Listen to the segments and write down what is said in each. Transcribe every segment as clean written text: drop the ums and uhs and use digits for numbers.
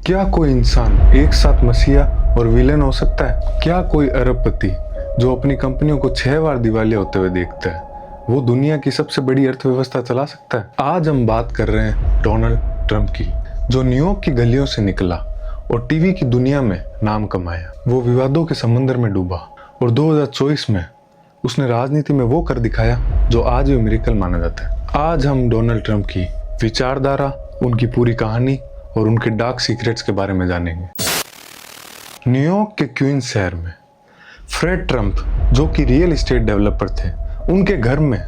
क्या कोई इंसान एक साथ मसीहा और विलेन हो सकता है? क्या कोई अरबपति जो अपनी कंपनियों को 6 बार दिवालिया होते हुए देखता है, वो दुनिया की सबसे बड़ी अर्थव्यवस्था चला सकता है? आज हम बात कर रहे हैं डोनाल्ड ट्रंप की, जो न्यूयॉर्क की गलियों से निकला और टीवी की दुनिया में नाम कमाया। वो विवादों के समंदर में डूबा और 2024 में उसने राजनीति में वो कर दिखाया जो आज भी मिरेकल माना जाता है। आज हम डोनाल्ड ट्रंप की विचारधारा, उनकी पूरी कहानी और उनके डार्क सीक्रेट्स के बारे में जानेंगे। न्यूयॉर्क के क्वींस शहर में फ्रेड ट्रंप, जो कि रियल एस्टेट डेवलपर थे, उनके घर में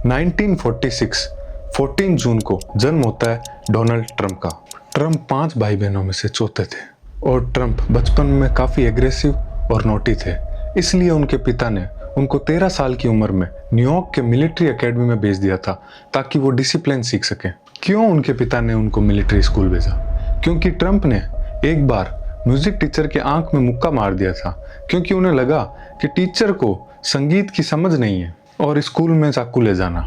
1946 14 जून को जन्म होता है डोनाल्ड ट्रंप का। ट्रंप 5 भाई बहनों में से चौथे थे और ट्रंप बचपन में काफ़ी एग्रेसिव और नोटी थे। इसलिए उनके पिता ने उनको 13 साल की उम्र में न्यूयॉर्क के मिलिट्री एकेडमी में भेज दिया था ताकि वो डिसिप्लिन सीख सकें। क्यों उनके पिता ने उनको मिलिट्री स्कूल भेजा? क्योंकि ट्रंप ने एक बार म्यूजिक टीचर के आंख में मुक्का मार दिया था, क्योंकि उन्हें लगा कि टीचर को संगीत की समझ नहीं है और स्कूल में चाकू ले जाना।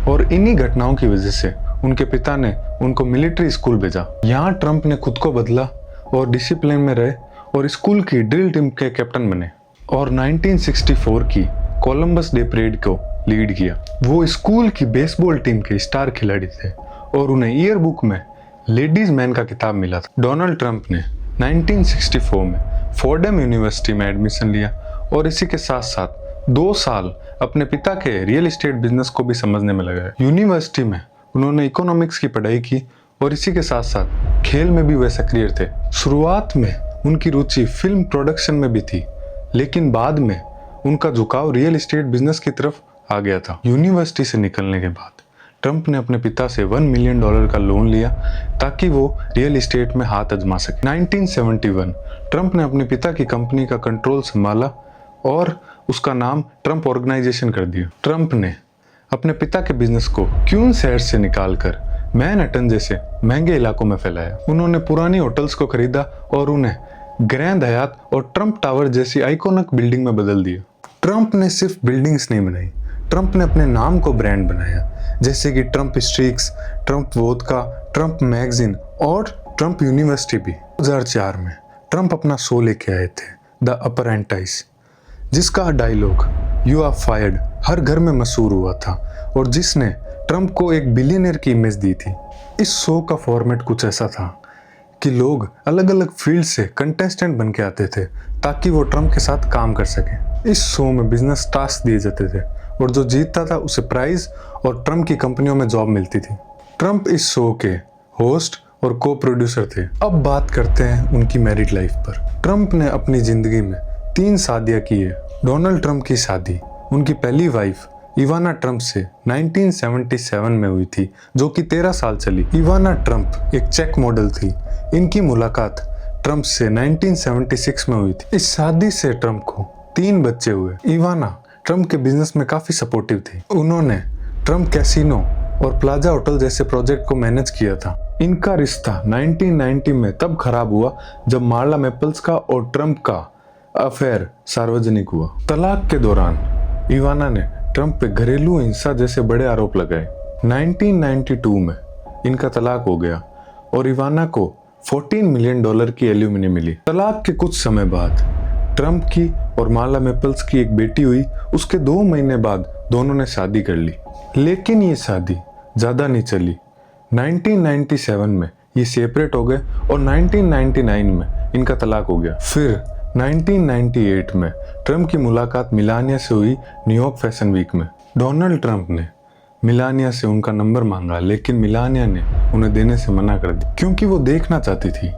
और इन्हीं घटनाओं की वजह से उनके पिता ने उनको मिलिट्री स्कूल भेजा। यहाँ ट्रंप ने खुद को बदला और डिसिप्लिन में रहे और स्कूल की ड्रिल टीम के कैप्टन बने और 1964 की कोलंबस डे परेड को लीड किया। वो स्कूल की बेसबॉल टीम के स्टार खिलाड़ी थे और उन्हें ईयर बुक में लेडीज मैन का किताब मिला था। डोनाल्ड ट्रंप ने 1964 में फोर्डम यूनिवर्सिटी में एडमिशन लिया और इसी के साथ साथ 2 साल अपने पिता के रियल एस्टेट बिजनेस को भी समझने में लगाए। यूनिवर्सिटी में उन्होंने इकोनॉमिक्स की पढ़ाई की और इसी के साथ साथ खेल में भी वे सक्रिय थे। शुरुआत में उनकी रुचि फिल्म प्रोडक्शन में भी थी, लेकिन बाद में उनका झुकाव रियल एस्टेट बिजनेस की तरफ आ गया था। यूनिवर्सिटी से निकलने के बाद ट्रंप ने अपने पिता से $1 मिलियन का लोन लिया ताकि वो रियल एस्टेट में हाथ आजमा सके। 1971 ट्रंप ने अपने पिता की कंपनी का कंट्रोल संभाला और उसका नाम ट्रंप ऑर्गेनाइजेशन कर दिया। ट्रंप ने अपने पिता के बिजनेस को क्वींस शहर से निकालकर मैनहट्टन जैसे महंगे इलाकों में फैलाया। उन्होंने पुरानी होटल्स को खरीदा और उन्हें ग्रैंड हयात और ट्रंप टावर जैसी आइकॉनिक बिल्डिंग में बदल दिया। ट्रंप ने सिर्फ बिल्डिंग्स नहीं बनाई, ट्रंप ने अपने नाम को ब्रांड बनाया, जैसे कि Trump streaks, Trump vodka, Trump magazine और ट्रंप यूनिवर्सिटी भी। 2004 में ट्रंप अपना शो लेके आए थे, द अप्रेंटिस, जिसका डायलॉग यू आर फायर्ड हर घर में मशहूर हुआ था और जिसने ट्रंप को एक बिलियनियर की इमेज दी थी। इस शो का फॉर्मेट कुछ ऐसा था कि लोग अलग अलग फील्ड से कंटेस्टेंट बन के आते थे ताकि वो ट्रंप के साथ काम कर सकें। इस शो में बिजनेस टास्क दिए जाते थे और जो जीतता था उसे प्राइज और ट्रंप की कंपनियों में जॉब मिलती थी। ट्रंप इस शो के होस्ट और को प्रोड्यूसर थे। अब बात करते हैं उनकी मैरिड लाइफ पर। ट्रंप ने अपनी जिंदगी में 3 शादियां की है। डोनाल्ड ट्रंप की शादी उनकी पहली वाइफ इवाना ट्रंप से 1977 में हुई थी, जो कि 13 साल चली। इवाना ट्रंप एक चेक मॉडल थी। इनकी मुलाकात ट्रंप से 1976 में हुई थी। इस शादी से ट्रंप को 3 बच्चे हुए। इवाना ट्रंप के बिजनेस में काफी सपोर्टिव थी। उन्होंने ट्रंप कैसीनो और प्लाजा होटल जैसे प्रोजेक्ट को मैनेज किया था। इनका रिश्ता 1990 में तब खराब हुआ जब मार्ला मेपल्स का और ट्रंप का अफेयर सार्वजनिक हुआ। तलाक के दौरान इवाना ने ट्रंप पे घरेलू हिंसा जैसे बड़े आरोप लगाए। 1992 में इनका तलाक हो गया और इवाना को $14 मिलियन की एल्यूमिनी मिली। तलाक के कुछ समय बाद ट्रंप की और मार्ला मेपल्स की एक बेटी हुई। उसके 2 महीने बाद दोनों ने शादी कर ली, लेकिन ये शादी ज्यादा नहीं चली। 1997 में ये सेपरेट हो गए और 1999 में इनका तलाक हो गया। फिर 1998 में ट्रंप की मुलाकात मिलानिया से हुई न्यूयॉर्क फैशन वीक में। डोनाल्ड ट्रंप ने मिलानिया से उनका नंबर मांगा, लेकिन मिलानिया ने उन्हें देने से मना कर दिया, क्योंकि वो देखना चाहती थी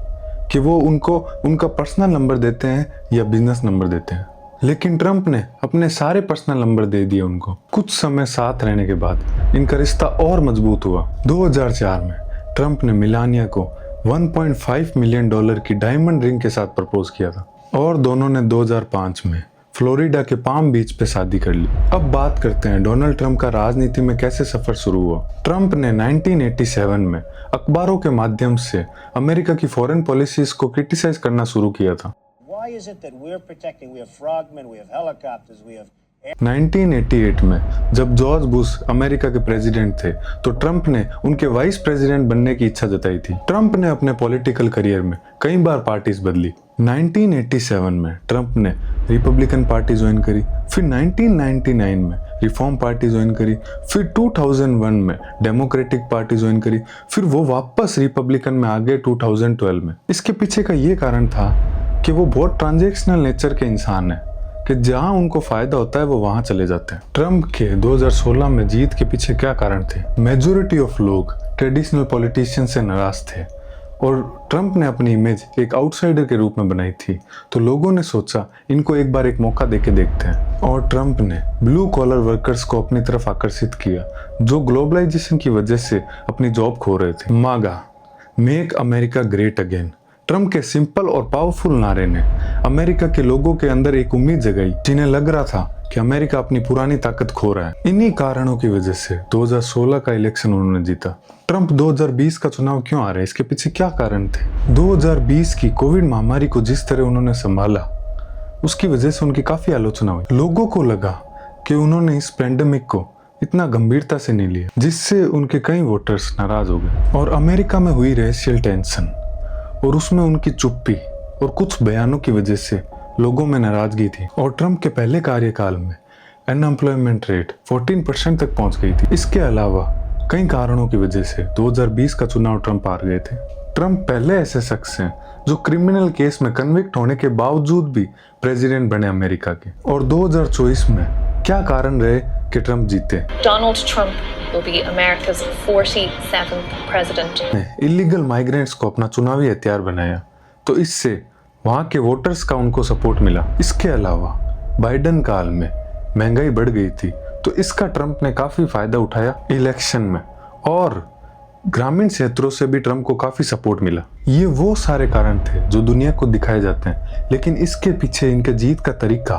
कि वो उनको उनका पर्सनल नंबर देते हैं या बिजनेस नंबर देते हैं। लेकिन ट्रंप ने अपने सारे पर्सनल नंबर दे दिए उनको। कुछ समय साथ रहने के बाद इनका रिश्ता और मजबूत हुआ। 2004 में ट्रंप ने मिलानिया को $1.5 मिलियन की डायमंड रिंग के साथ प्रपोज किया था और दोनों ने 2005 में फ्लोरिडा के पाम बीच पे शादी कर ली। अब बात करते हैं डोनाल्ड ट्रंप का राजनीति में कैसे सफर शुरू हुआ। ट्रंप ने 1987 में अखबारों के माध्यम से अमेरिका की फॉरेन पॉलिसीज को क्रिटिसाइज करना शुरू किया था। Why is it that we're protecting? We have frogmen, we have helicopters, we have 1988 में जब जॉर्ज बुश अमेरिका के प्रेसिडेंट थे तो ट्रंप ने उनके वाइस प्रेसिडेंट बनने की इच्छा जताई थी। ट्रंप ने अपने पॉलिटिकल करियर में कई बार पार्टीज बदली। 1987 में ट्रंप ने रिपब्लिकन पार्टी ज्वाइन करी, फिर 1999 में रिफॉर्म पार्टी ज्वाइन करी, फिर 2001 में डेमोक्रेटिक पार्टी ज्वाइन करी, फिर वो वापस रिपब्लिकन में आ गए 2012 में। इसके पीछे का ये कारण था कि वो बहुत ट्रांजैक्शनल नेचर के इंसान हैं कि जहां उनको फायदा होता है वो वहां चले जाते हैं। ट्रंप के 2016 में जीत के पीछे क्या कारण थे? मेजॉरिटी ऑफ लोग ट्रेडिशनल पॉलिटिशियन से नाराज थे और ट्रंप ने अपनी इमेज एक आउटसाइडर के रूप में बनाई थी, तो लोगों ने सोचा इनको एक बार एक मौका देके देखते हैं और ट्रंप ने ब्लू कॉलर वर्कर्स को अपनी तरफ आकर्षित किया जो ग्लोबलाइजेशन की वजह से अपनी जॉब खो रहे थे। मागा, make America great again, Trump के सिंपल और पावरफुल नारे ने अमेरिका के लोगों के अंदर एक उम्मीद जगाई जिन्हें लग रहा था कि अमेरिका अपनी पुरानी ताकत खो रहा है। इन्हीं कारणों की वजह से 2016 का इलेक्शन उन्होंने जीता। ट्रंप 2020 का चुनाव क्यों आ रहा है, इसके पीछे क्या कारण थे? 2020 की कोविड महामारी को जिस तरह उन्होंने संभाला उसकी वजह से उनकी काफी आलोचना हुई। लोगों को लगा कि उन्होंने इस पैंडेमिक को इतना गंभीरता से नहीं लिया, जिससे उनके कई वोटर्स नाराज हो गए। और अमेरिका में हुई रेशियल टेंशन और उसमें उनकी चुप्पी और कुछ बयानों की वजह से लोगों में नाराजगी थी। और ट्रंप के पहले कार्यकाल में अनएम्प्लॉयमेंट रेट 14% तक पहुंच गई थी। इसके अलावा कई कारणों की वजह से 2020 का चुनाव ट्रंप हार गए थे। ट्रंप पहले ऐसे शख्स हैं जो क्रिमिनल केस में कन्विक्ट होने के बावजूद भी प्रेसिडेंट बने अमेरिका के। और 2024 में क्या कारण रहे कि ट्रंप जीते? Donald Trump will be America's 47th president. Illegal migrants को अपना चुनावी हथियार बनाया तो इससे वहां के वोटर्स का उनको सपोर्ट मिला। इसके अलावा बाइडेन काल में महंगाई बढ़ गई थी तो इसका ट्रंप ने काफी फायदा उठाया इलेक्शन में और ग्रामीण क्षेत्रों से भी ट्रंप को काफी सपोर्ट मिला। ये वो सारे कारण थे जो दुनिया को दिखाए जाते हैं, लेकिन इसके पीछे इनके जीत का तरीका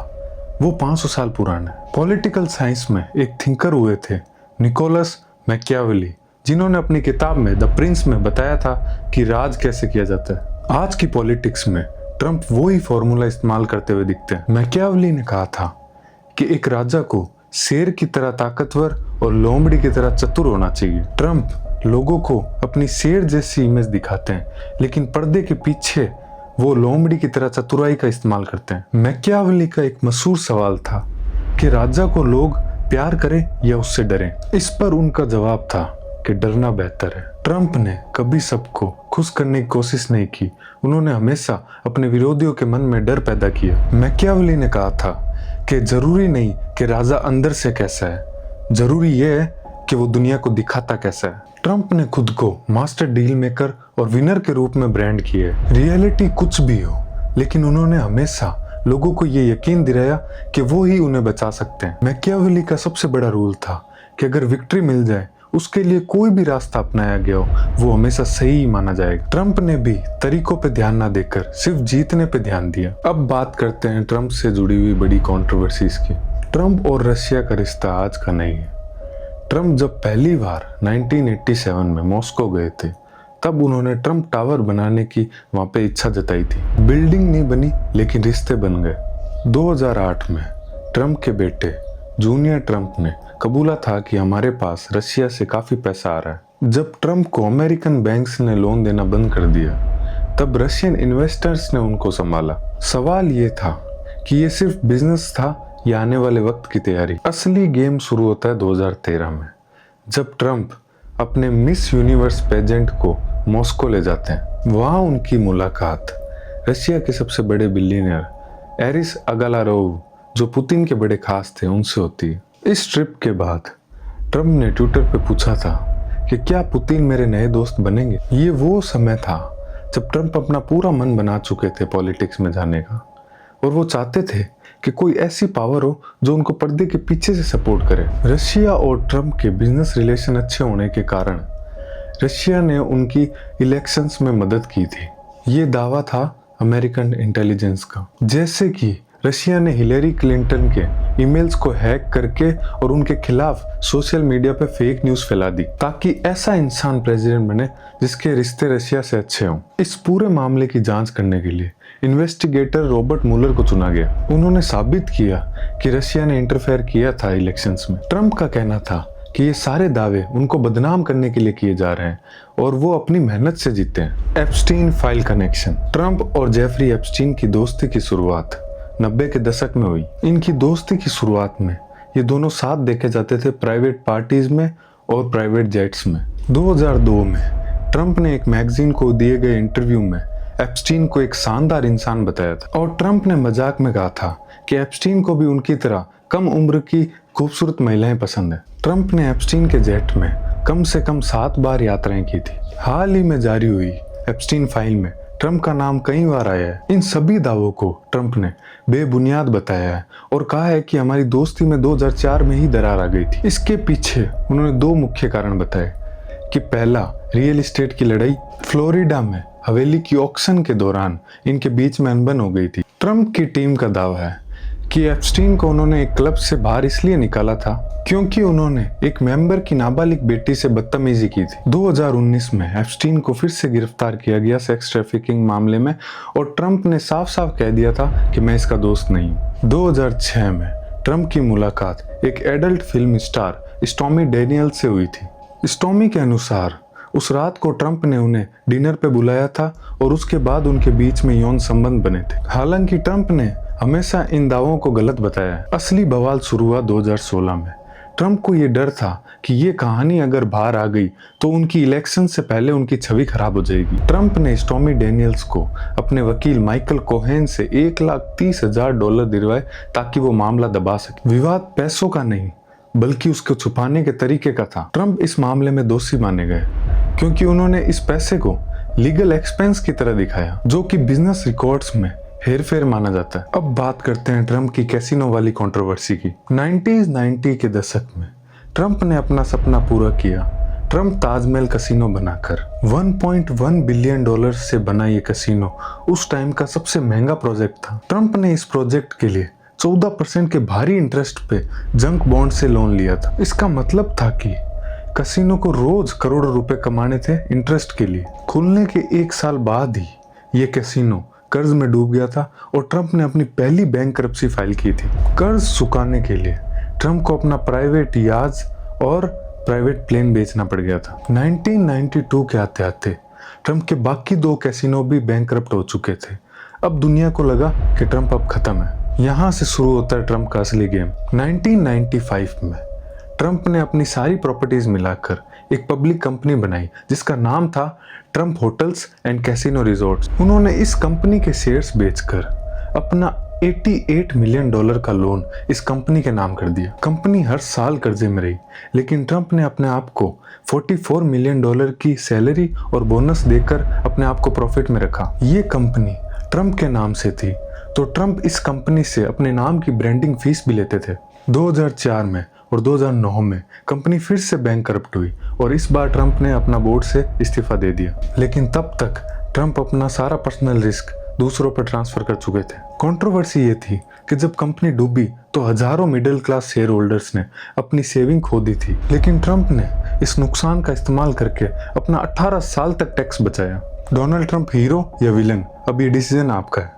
वो 500 साल पुराना है। पॉलिटिकल साइंस में एक थिंकर हुए थे निकोलस मैकियावेली, जिन्होंने अपनी किताब में द प्रिंस में बताया था कि राज कैसे किया जाता है। आज की पॉलिटिक्स में ट्रंप वो ही फॉर्मूला इस्तेमाल करते हुए दिखते हैं। मैकियावेली ने कहा था कि एक राजा को शेर की तरह ताकतवर और लोमड़ी की तरह चतुर होना चाहिए। ट्रंप लोगों को अपनी शेर जैसी इमेज दिखाते हैं, लेकिन पर्दे के पीछे वो लोमड़ी की तरह चतुराई का इस्तेमाल करते हैं। मैकियावेली का एक मशहूर सवाल था कि राजा को लोग प्यार करें या उससे डरें। इस पर उनका जवाब था कि डरना बेहतर है। ट्रंप ने कभी सबको खुश करने की कोशिश नहीं की, उन्होंने हमेशा अपने विरोधियों के मन में डर पैदा किया। मैकियावेली ने कहा था कि जरूरी नहीं कि राजा अंदर से कैसा है, जरूरी यह है कि वो दुनिया को दिखाता कैसा है। ट्रंप ने खुद को मास्टर डील मेकर और विनर के रूप में ब्रांड किया है। रियलिटी कुछ भी हो, लेकिन उन्होंने हमेशा लोगों को ये यकीन दिलाया कि वो ही उन्हें बचा सकते हैं। मैकियावेली का सबसे बड़ा रूल था कि अगर विक्ट्री मिल जाए उसके लिए कोई भी रास्ता अपनाया गया हो वो हमेशा सही माना जाएगा। ट्रंप ने भी तरीकों पे ध्यान न देकर सिर्फ जीतने पे ध्यान दिया। अब बात करते हैं ट्रंप से जुड़ी हुई बड़ी कंट्रोवर्सीज की। ट्रंप और रशिया का रिश्ता आज का नहीं है। ट्रंप जब पहली बार 1987 में मॉस्को गए थे तब उन्होंने ट्रंप टावर बनाने की वहां पे इच्छा जताई थी। बिल्डिंग नहीं बनी लेकिन रिश्ते बन गए। 2008 में ट्रंप के बेटे जूनियर ट्रंप ने कबूला था कि हमारे पास रशिया से काफी पैसा आ रहा है। जब ट्रंप को अमेरिकन बैंक्स ने लोन देना बंद कर दिया तब रशियन इन्वेस्टर्स ने उनको संभाला। सवाल ये था कि ये सिर्फ बिजनेस था या आने वाले वक्त की तैयारी। असली गेम शुरू होता है 2013 में जब ट्रंप अपने मिस यूनिवर्स पेजेंट को मॉस्को ले जाते हैं। वहां उनकी मुलाकात रशिया के सबसे बड़े बिलियनियर एरिस अगालारोव, जो पुतिन के बड़े खास थे, उनसे होती है। इस ट्रिप के बाद ट्रंप ने ट्विटर पे पूछा था कि क्या पुतिन मेरे नए दोस्त बनेंगे। ये वो समय था जब ट्रंप अपना पूरा मन बना चुके थे पॉलिटिक्स में जाने का और वो चाहते थे कि कोई ऐसी पावर हो जो उनको पर्दे के पीछे से सपोर्ट करे। रशिया और ट्रंप के बिजनेस रिलेशन अच्छे होने के कारण रशिया ने उनकी इलेक्शंस में मदद की थी। ये दावा था अमेरिकन इंटेलिजेंस का। जैसे कि रशिया ने हिलेरी क्लिंटन के ईमेल्स को हैक करके और उनके खिलाफ सोशल मीडिया पे फेक न्यूज़ फैला दी ताकि ऐसा इंसान प्रेसिडेंट बने जिसके रिश्ते रशिया से अच्छे हों। इस पूरे मामले की जांच करने के लिए इन्वेस्टिगेटर रॉबर्ट मुलर को चुना गया। उन्होंने साबित किया कि रशिया ने इंटरफेयर किया था इलेक्शंस में। ट्रंप का कहना था कि ये सारे दावे उनको बदनाम करने के लिए किए जा रहे हैं और वो अपनी मेहनत से जीते हैं। Epstein file connection. ट्रंप और जेफरी एप्स्टीन की दोस्ती की शुरुआत 90 के दशक में हुई। इनकी दोस्ती की शुरुआत में ये दोनों साथ देखे जाते थे प्राइवेट पार्टीज में और प्राइवेट जेट्स में। 2002 में ट्रंप ने एक मैगजीन को दिए गए इंटरव्यू में एप्स्टीन को एक शानदार इंसान बताया था और ट्रंप ने मजाक में कहा था कि एप्स्टीन को भी उनकी तरह कम उम्र की खूबसूरत महिलाएं पसंद है। ट्रंप ने एप्स्टीन के जेट में कम से कम 7 बार यात्राएं की थी। हाल ही में जारी हुई एप्स्टीन फाइल में ट्रंप का नाम कई बार आया है। इन सभी दावों को ट्रंप ने बेबुनियाद बताया है और कहा है कि हमारी दोस्ती में 2004 में ही दरार आ गई थी। इसके पीछे उन्होंने 2 मुख्य कारण बताए कि पहला, रियल एस्टेट की लड़ाई। फ्लोरिडा में हवेली की ऑक्शन के दौरान इनके बीच में अनबन हो गई थी। ट्रंप की टीम का दावा है कि एप्स्टीन को उन्होंने एक क्लब से बाहर इसलिए निकाला था क्योंकि उन्होंने एक मेंबर की नाबालिग बेटी से बदतमीजी की थी। 2019 में एप्स्टीन को फिर से गिरफ्तार किया गया सेक्स ट्रैफिकिंग मामले में और ट्रंप ने साफ साफ कह दिया था कि मैं इसका दोस्त नहीं हूँ। 2006 में ट्रंप की मुलाकात एक adult film star stormy Daniel से हुई थी। स्टॉमी के अनुसार उस रात को ट्रंप ने उन्हें डिनर पे बुलाया था और उसके बाद उनके बीच में यौन संबंध बने थे। हालांकि ट्रंप ने हमेशा इन दावों को गलत बताया है। असली बवाल शुरू हुआ 2016 में। ट्रंप को ये डर था कि ये कहानी अगर बाहर आ गई तो उनकी इलेक्शन से पहले उनकी छवि खराब हो जाएगी। ट्रंप ने स्टॉमी डैनियल्स को अपने वकील माइकल कोहेन से $1,30,000 दिलवाए ताकि वो मामला दबा सके। विवाद पैसों का नहीं बल्कि उसको छुपाने के तरीके का था। ट्रंप इस मामले में दोषी माने गए क्योंकि उन्होंने इस पैसे को लीगल एक्सपेंस की तरह दिखाया जो कि बिजनेस रिकॉर्ड्स में हेरफेर माना जाता है। अब बात करते हैं ट्रंप की कैसीनो वाली कंट्रोवर्सी की। 90 के दशक में ट्रंप ने अपना सपना पूरा किया। ट्रंप ताजमहल कैसीनो बनाकर $1.1 बिलियन से बना ये कैसीनो उस टाइम का सबसे महंगा प्रोजेक्ट था। ट्रंप ने इस प्रोजेक्ट के लिए 14% के भारी इंटरेस्ट पे जंक बॉन्ड से लोन लिया था। इसका मतलब था कि कैसीनो को रोज करोड़ों रुपए कमाने थे इंटरेस्ट के लिए। खुलने के 1 साल बाद ही ये कैसीनो कर्ज में डूब गया था और ट्रंप ने अपनी पहली बैंकरप्सी फाइल की थी। कर्ज चुकाने के लिए ट्रंप को अपना प्राइवेट याच और प्राइवेट प्लेन बेचना पड़ गया था। 1992 के आते आते ट्रंप के बाकी 2 कैसीनो भी बैंकरप्ट हो चुके थे। अब दुनिया को लगा कि ट्रंप अब खत्म है। यहाँ से शुरू होता है ट्रंप का असली गेम। 1995 में ट्रंप ने अपनी सारी प्रॉपर्टीज मिलाकर एक पब्लिक कंपनी बनाई जिसका नाम था Trump hotels and casino resorts. उन्होंने इस कंपनी के शेयर्स बेचकर अपना $88 मिलियन का लोन इस कंपनी के नाम कर दिया। कंपनी हर साल कर्जे में रही लेकिन ट्रंप ने अपने आप को $44 मिलियन की सैलरी और बोनस देकर अपने आप को प्रॉफिट में रखा। ये कंपनी ट्रंप के नाम से थी तो ट्रंप इस कंपनी से अपने नाम की ब्रांडिंग फीस भी लेते थे। 2004 में और 2009 में कंपनी फिर से बैंकरप्ट हुई और इस बार ट्रंप ने अपना बोर्ड से इस्तीफा दे दिया। लेकिन तब तक ट्रंप अपना सारा पर्सनल रिस्क दूसरों पर ट्रांसफर कर चुके थे। कंट्रोवर्सी ये थी कि जब कंपनी डूबी तो हजारों मिडिल क्लास शेयर होल्डर्स ने अपनी सेविंग खो दी थी लेकिन ट्रंप ने इस नुकसान का इस्तेमाल करके अपना 18 साल तक टैक्स बचाया। डोनाल्ड ट्रंप हीरो या विलन, अब ये डिसीजन आपका है।